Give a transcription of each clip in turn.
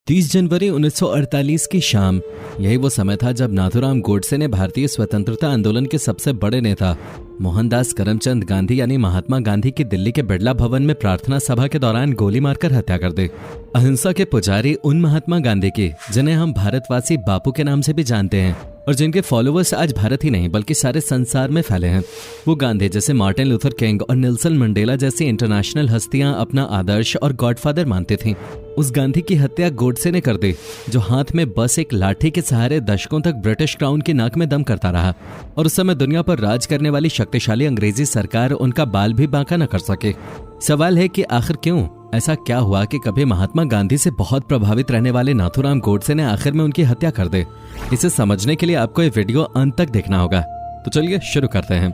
30 जनवरी 1948 की शाम, यही वो समय था जब नाथूराम गोडसे ने भारतीय स्वतंत्रता आंदोलन के सबसे बड़े नेता मोहनदास करमचंद गांधी यानी महात्मा गांधी की दिल्ली के बिड़ला भवन में प्रार्थना सभा के दौरान गोली मारकर हत्या कर दी। अहिंसा के पुजारी उन महात्मा गांधी की जिन्हें हम भारतवासी बापू के नाम से भी जानते हैं और जिनके फॉलोअर्स आज भारत ही नहीं बल्कि सारे संसार में फैले हैं। वो गांधी जैसे मार्टिन लूथर किंग और नेल्सन मंडेला जैसी इंटरनेशनल हस्तियां अपना आदर्श और गॉडफादर मानती थीं। उस गांधी की हत्या गोडसे ने कर दी, जो हाथ में बस एक लाठी के सहारे दशकों तक ब्रिटिश क्राउन की नाक में दम करता रहा और उस समय दुनिया पर राज करने वाली शक्तिशाली अंग्रेजी सरकार उनका बाल भी बांका न कर सके। सवाल है कि आखिर क्यों? ऐसा क्या हुआ कि कभी महात्मा गांधी से बहुत प्रभावित रहने वाले नाथूराम गोडसे ने आखिर में उनकी हत्या कर दी? इसे समझने के लिए आपको ये वीडियो अंत तक देखना होगा। तो चलिए शुरू करते हैं।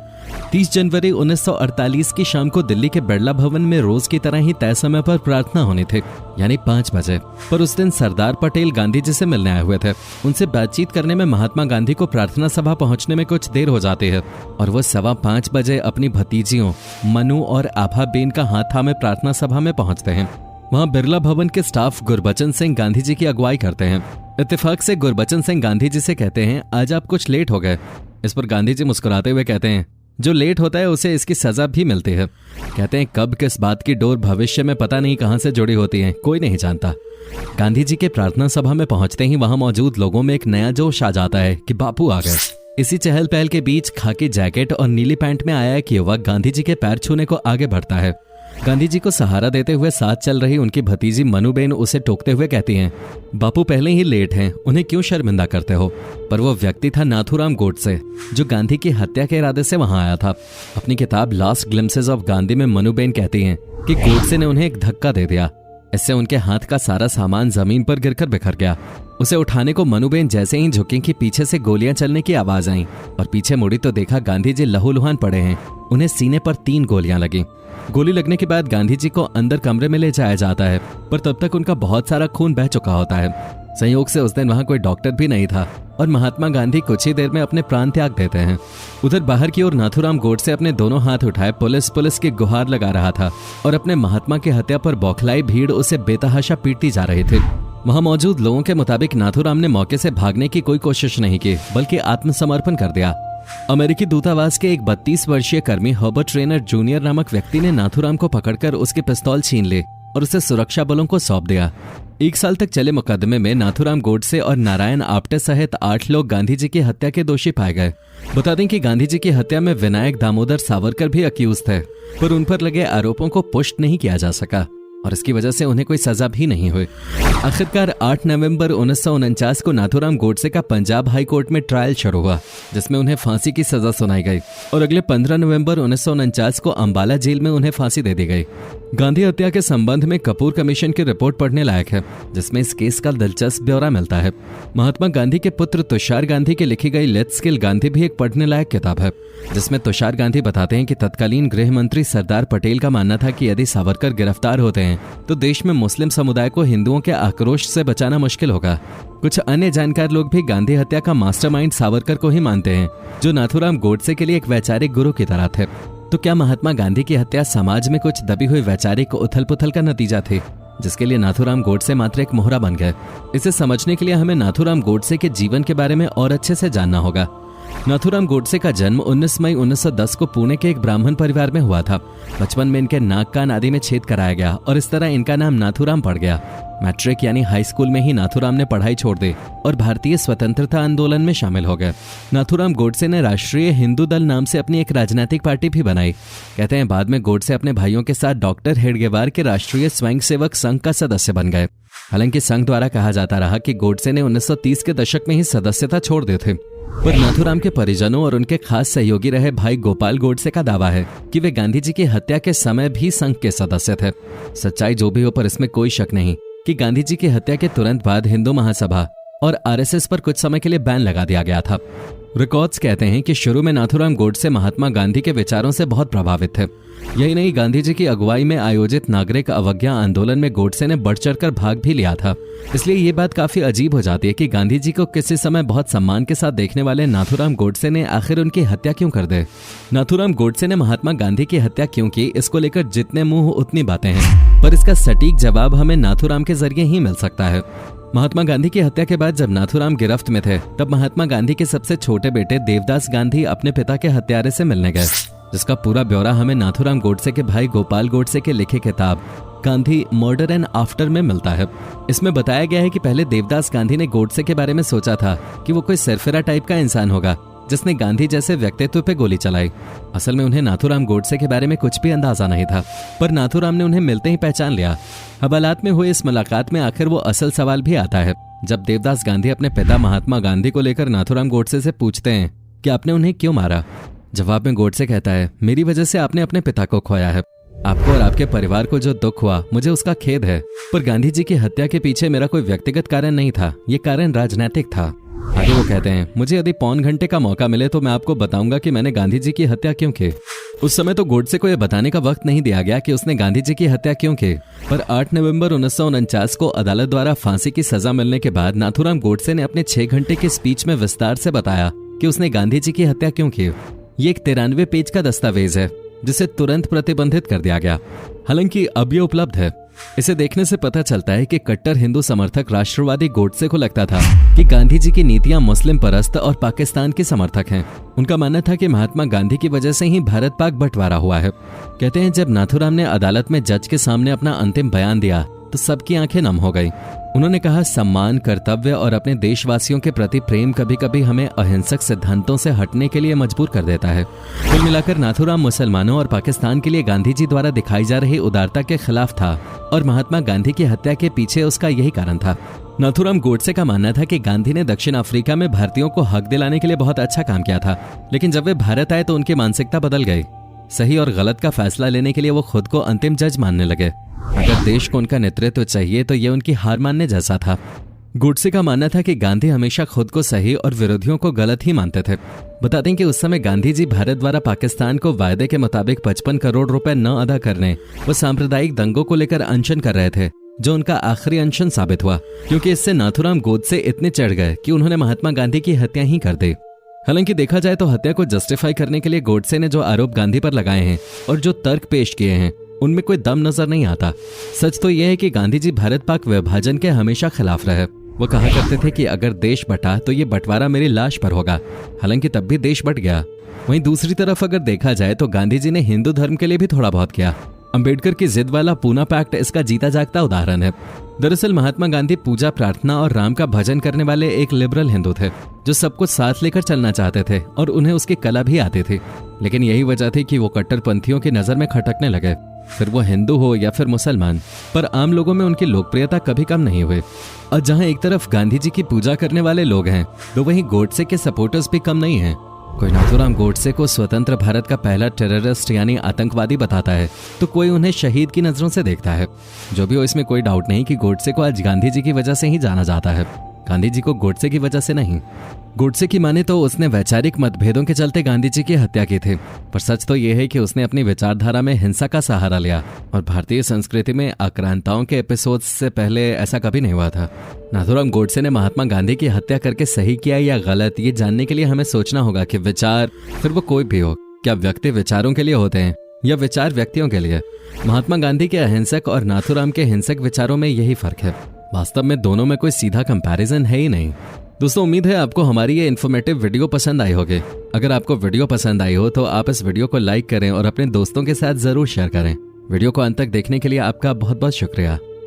30 जनवरी 1948 की शाम को दिल्ली के बिड़ला भवन में रोज की तरह ही तय समय पर प्रार्थना होनी थी, यानी 5 बजे। पर उस दिन सरदार पटेल गांधी जी से मिलने आए हुए थे। उनसे बातचीत करने में महात्मा गांधी को प्रार्थना सभा पहुंचने में कुछ देर हो जाती है और वो 5:15 बजे अपनी भतीजियों मनु और आभा बेन का हाथ थामे प्रार्थना सभा में पहुंचते हैं। वहां बिरला भवन के स्टाफ गुरबचन सिंह गांधी जी की अगुवाई करते हैं। इत्तेफाक से गुरबचन सिंह गांधी जी से कहते हैं, आज आप कुछ लेट हो गए। इस पर गांधी जी मुस्कुराते हुए कहते हैं, जो लेट होता है उसे इसकी सजा भी मिलती है। कहते हैं, कब किस बात की डोर भविष्य में पता नहीं कहां से जुड़ी होती है, कोई नहीं जानता। गांधी जी के प्रार्थना सभा में पहुंचते ही वहां मौजूद लोगों में एक नया जोश आ जाता है कि बापू आ गए। इसी चहल पहल के बीच खाकी जैकेट और नीली पैंट में आया एक युवक गांधी जी के पैर छूने को आगे बढ़ता है। गांधी जी को सहारा देते हुए साथ चल रही उनकी भतीजी मनुबेन उसे टोकते हुए कहती हैं, बापू पहले ही लेट हैं, उन्हें क्यों शर्मिंदा करते हो? पर वो व्यक्ति था नाथूराम गोडसे, जो गांधी की हत्या के इरादे से वहां आया था। अपनी किताब लास्ट ग्लिम्पसेस ऑफ गांधी में मनुबेन कहती हैं कि गोडसे ने उन्हें एक धक्का दे दिया। इससे उनके हाथ का सारा सामान जमीन पर गिरकर बिखर गया। उसे उठाने को मनुबेन जैसे ही झुकी कि पीछे से गोलियां चलने की आवाज आई और पीछे मुड़ी तो देखा गांधी जी लहूलुहान पड़े हैं। उन्हें सीने पर 3 गोलियां लगी। गोली लगने के बाद गांधी जी को अंदर कमरे में ले जाया जाता है, पर तब तक उनका बहुत सारा खून बह चुका होता है। संयोग से उस दिन वहां कोई डॉक्टर भी नहीं था और महात्मा गांधी कुछ ही देर में अपने प्राण त्याग देते हैं। उधर बाहर की ओर नाथूराम गोडसे अपने दोनों हाथ उठाए पुलिस की गुहार लगा रहा था और अपने महात्मा की हत्या पर बौखलाई भीड़ उसे बेतहाशा पीटती जा रही थी। वहां मौजूद लोगों के मुताबिक नाथूराम ने मौके से भागने की कोई कोशिश नहीं की, बल्कि आत्मसमर्पण कर दिया। अमेरिकी दूतावास के एक 32 वर्षीय कर्मी हर्बर्ट रेनर जूनियर नामक व्यक्ति ने नाथूराम को पकड़कर उसकी पिस्तौल छीन ली और उसे सुरक्षा बलों को सौंप दिया। 1 साल तक चले मुकदमे में नाथूराम गोडसे और नारायण आप्टे सहित 8 लोग गांधी जी की हत्या के दोषी पाए गए। बता दें कि गांधी जी की हत्या में विनायक दामोदर सावरकर भी अक्यूज थे, पर उन पर लगे आरोपों को पुष्ट नहीं किया जा सका और इसकी वजह से उन्हें कोई सजा भी नहीं हुई। आखिरकार 8 नवंबर 1949 को नाथूराम गोडसे का पंजाब हाई कोर्ट में ट्रायल शुरू हुआ, जिसमें उन्हें फांसी की सजा सुनाई गई और अगले 15 नवंबर 1949 को अंबाला जेल में उन्हें फांसी दे दी गई। गांधी हत्या के संबंध में कपूर कमीशन की रिपोर्ट पढ़ने लायक है, जिसमें इस केस का दिलचस्प ब्यौरा मिलता है। महात्मा गांधी के पुत्र तुषार गांधी की लिखी गई लेट्स किल गांधी भी एक पढ़ने लायक किताब है, जिसमें तुषार गांधी बताते हैं कि तत्कालीन गृह मंत्री सरदार पटेल का मानना था कि यदि सावरकर गिरफ्तार होते हैं तो देश में मुस्लिम समुदाय को हिंदुओं के आक्रोश से बचाना मुश्किल होगा। कुछ अन्य जानकार लोग भी गांधी हत्या का मास्टरमाइंड सावरकर को ही मानते हैं, जो नाथूराम गोडसे के लिए एक वैचारिक गुरु की तरह थे। तो क्या महात्मा गांधी की हत्या समाज में कुछ दबी हुई वैचारिक उथल पुथल का नतीजा थी, जिसके लिए नाथूराम गोडसे मात्र एक मोहरा बन गए? इसे समझने के लिए हमें नाथूराम गोडसे के जीवन के बारे में और अच्छे से जानना होगा। नाथूराम गोडसे का जन्म 19 मई 1910 को पुणे के एक ब्राह्मण परिवार में हुआ था। बचपन में इनके नाक कान आदि में छेद कराया गया और इस तरह इनका नाम नाथूराम पड़ गया। मैट्रिक यानी हाई स्कूल में ही नाथूराम ने पढ़ाई छोड़ दी और भारतीय स्वतंत्रता आंदोलन में शामिल हो गए। नाथूराम गोडसे ने राष्ट्रीय हिंदू दल नाम से अपनी एक राजनीतिक पार्टी भी बनाई। कहते हैं, बाद में गोडसे अपने भाइयों के साथ डॉक्टर हेडगेवार के राष्ट्रीय स्वयंसेवक संघ का सदस्य बन गए। हालांकि संघ द्वारा कहा जाता रहा कि गोडसे ने 1930 के दशक में ही सदस्यता छोड़ दी थी, पर नाथूराम के परिजनों और उनके खास सहयोगी रहे भाई गोपाल गोडसे का दावा है कि वे गांधी जी की हत्या के समय भी संघ के सदस्य थे। सच्चाई जो भी हो, पर इसमें कोई शक नहीं कि गांधी जी की हत्या के तुरंत बाद हिंदू महासभा और आरएसएस पर कुछ समय के लिए बैन लगा दिया गया था। रिकॉर्ड्स कहते हैं कि शुरू में नाथूराम गोडसे महात्मा गांधी के विचारों से बहुत प्रभावित थे। यही नहीं, गांधी जी की अगुवाई में आयोजित नागरिक अवज्ञा आंदोलन में गोडसे ने बढ़ चढ़कर भाग भी लिया था। इसलिए ये बात काफी अजीब हो जाती है कि गांधी जी को किसी समय बहुत सम्मान के साथ देखने वाले नाथूराम गोडसे ने आखिर उनकी हत्या क्यों कर दी। नाथूराम गोडसे ने महात्मा गांधी की हत्या क्यों की, इसको लेकर जितने मुंह उतनी बातें हैं, पर इसका सटीक जवाब हमें नाथूराम के जरिए ही मिल सकता है। महात्मा गांधी की हत्या के बाद जब नाथूराम गिरफ्त में थे, तब महात्मा गांधी के सबसे छोटे बेटे देवदास गांधी अपने पिता के हत्यारे से मिलने गए, जिसका पूरा ब्यौरा हमें नाथूराम गोडसे के भाई गोपाल गोडसे के लिखे किताब गांधी मर्डर एंड आफ्टर में मिलता है। इसमें बताया गया है कि पहले देवदास गांधी ने गोडसे के बारे में सोचा था कि वो कोई सरफिरा टाइप का इंसान होगा जिसने गांधी जैसे व्यक्तित्व पे गोली चलाई। असल में उन्हें नाथूराम गोडसे के बारे में कुछ भी अंदाजा नहीं था, पर नाथूराम ने उन्हें मिलते ही पहचान लिया। हवालात में हुए इस मुलाकात में आखिर वो असल सवाल भी आता है, जब देवदास गांधी अपने पिता महात्मा गांधी को लेकर नाथूराम गोडसे से पूछते हैं कि आपने उन्हें क्यों मारा। जवाब में गोडसे कहता है, मेरी वजह से आपने अपने पिता को खोया है। आपको और आपके परिवार को जो दुख हुआ, मुझे उसका खेद है, पर गांधी जी की हत्या के पीछे मेरा कोई व्यक्तिगत कारण नहीं था, ये कारण राजनीतिक था। आगे वो कहते हैं, मुझे यदि पौन घंटे का मौका मिले तो मैं आपको बताऊंगा कि मैंने गांधी जी की हत्या क्यों की। उस समय तो गोडसे को यह बताने का वक्त नहीं दिया गया कि उसने गांधी जी की हत्या क्यों की, पर 8 नवंबर 1949 को अदालत द्वारा फांसी की सजा मिलने के बाद नाथूराम गोडसे ने अपने 6 घंटे के स्पीच में विस्तार से बताया कि उसने गांधी जी की हत्या क्यों की। ये एक 93 पेज का दस्तावेज है जिसे तुरंत प्रतिबंधित कर दिया गया, हालांकि अब ये उपलब्ध है। इसे देखने से पता चलता है कि कट्टर हिंदू समर्थक राष्ट्रवादी गोडसे को लगता था कि गांधी जी की नीतियां मुस्लिम परस्त और पाकिस्तान के समर्थक हैं। उनका मानना था कि महात्मा गांधी की वजह से ही भारत पाक बंटवारा हुआ है। कहते हैं, जब नाथूराम ने अदालत में जज के सामने अपना अंतिम बयान दिया तो सबकी आंखें नम हो गई। उन्होंने कहा, सम्मान, कर्तव्य और अपने देशवासियों के प्रति प्रेम कभी कभी हमें अहिंसक सिद्धांतों से हटने के लिए मजबूर कर देता है। कुल मिलाकर नाथूराम मुसलमानों और पाकिस्तान के लिए गांधी जी द्वारा दिखाई जा रही उदारता के खिलाफ था और महात्मा गांधी की हत्या के पीछे उसका यही कारण था। नाथूराम गोडसे का मानना था कि गांधी ने दक्षिण अफ्रीका में भारतीयों को हक दिलाने के लिए बहुत अच्छा काम किया था, लेकिन जब वे भारत आए तो उनकी मानसिकता बदल गई। सही और गलत का फैसला लेने के लिए वो खुद को अंतिम जज मानने लगे। अगर देश को उनका नेतृत्व चाहिए तो ये उनकी हार मानने जैसा था। गोडसे का मानना था कि गांधी हमेशा खुद को सही और विरोधियों को गलत ही मानते थे। बता दें कि उस समय गांधी जी भारत द्वारा पाकिस्तान को वायदे के मुताबिक 55 करोड़ रुपए न अदा करने व सांप्रदायिक दंगों को लेकर अनशन कर रहे थे, जो उनका आखिरी अनशन साबित हुआ, क्योंकि इससे नाथूराम गोडसे इतने चढ़ गए कि उन्होंने महात्मा गांधी की हत्या ही कर दी। हालांकि देखा जाए तो हत्या को जस्टिफाई करने के लिए गोडसे ने जो आरोप गांधी पर लगाए हैं और जो तर्क पेश किए हैं, उनमें कोई दम नजर नहीं आता। सच तो यह है कि गांधी जी भारत पाक विभाजन के हमेशा खिलाफ रहे। वो कहा करते थे कि अगर देश बटा तो ये बंटवारा मेरी लाश पर होगा। हालांकि तब भी देश बट गया। वहीं दूसरी तरफ अगर देखा जाए तो गांधी जी ने हिंदू धर्म के लिए भी थोड़ा बहुत किया। अंबेडकर की जिद वाला पूना पैक्ट इसका जीता जागता उदाहरण है। दरअसल महात्मा गांधी पूजा, प्रार्थना और राम का भजन करने वाले एक लिबरल हिंदू थे, जो सब कुछ साथ लेकर चलना चाहते थे और उन्हें उसकी कला भी आती थी। लेकिन यही वजह थी कि वो कट्टरपंथियों की नजर में खटकने लगे, फिर वो हिंदू हो या फिर मुसलमान। पर आम लोगों में उनकी लोकप्रियता कभी कम नहीं हुई। और जहां एक तरफ गांधी जी की पूजा करने वाले लोग हैं, तो वहीं गोडसे के सपोर्टर्स भी कम नहीं हैं। कोई नाथूराम गोडसे को स्वतंत्र भारत का पहला टेररिस्ट यानी आतंकवादी बताता है, तो कोई उन्हें शहीद की नजरों से देखता है। जो भी हो, इसमें कोई डाउट नहीं कि गोडसे को आज गांधी जी की वजह से ही जाना जाता है, गांधी जी को गोडसे की वजह से नहीं। गोडसे की माने तो उसने वैचारिक मतभेदों के चलते गांधी जी की हत्या की थी, पर सच तो यह है कि उसने अपनी विचारधारा में हिंसा का सहारा लिया और भारतीय संस्कृति में आक्रांताओं के एपिसोड से पहले ऐसा कभी नहीं हुआ था। नाथूराम गोडसे ने महात्मा गांधी की हत्या करके सही किया या गलत, ये जानने के लिए हमें सोचना होगा कि विचार, फिर वो कोई भी हो, क्या व्यक्ति विचारों के लिए होते हैं या विचार व्यक्तियों के लिए। महात्मा गांधी के अहिंसक और नाथूराम के हिंसक विचारों में यही फर्क है। वास्तव में दोनों में कोई सीधा कंपैरिजन है ही नहीं। दोस्तों, उम्मीद है आपको हमारी ये इन्फॉर्मेटिव वीडियो पसंद आई होगी। अगर आपको वीडियो पसंद आई हो तो आप इस वीडियो को लाइक करें और अपने दोस्तों के साथ जरूर शेयर करें। वीडियो को अंत तक देखने के लिए आपका बहुत बहुत शुक्रिया।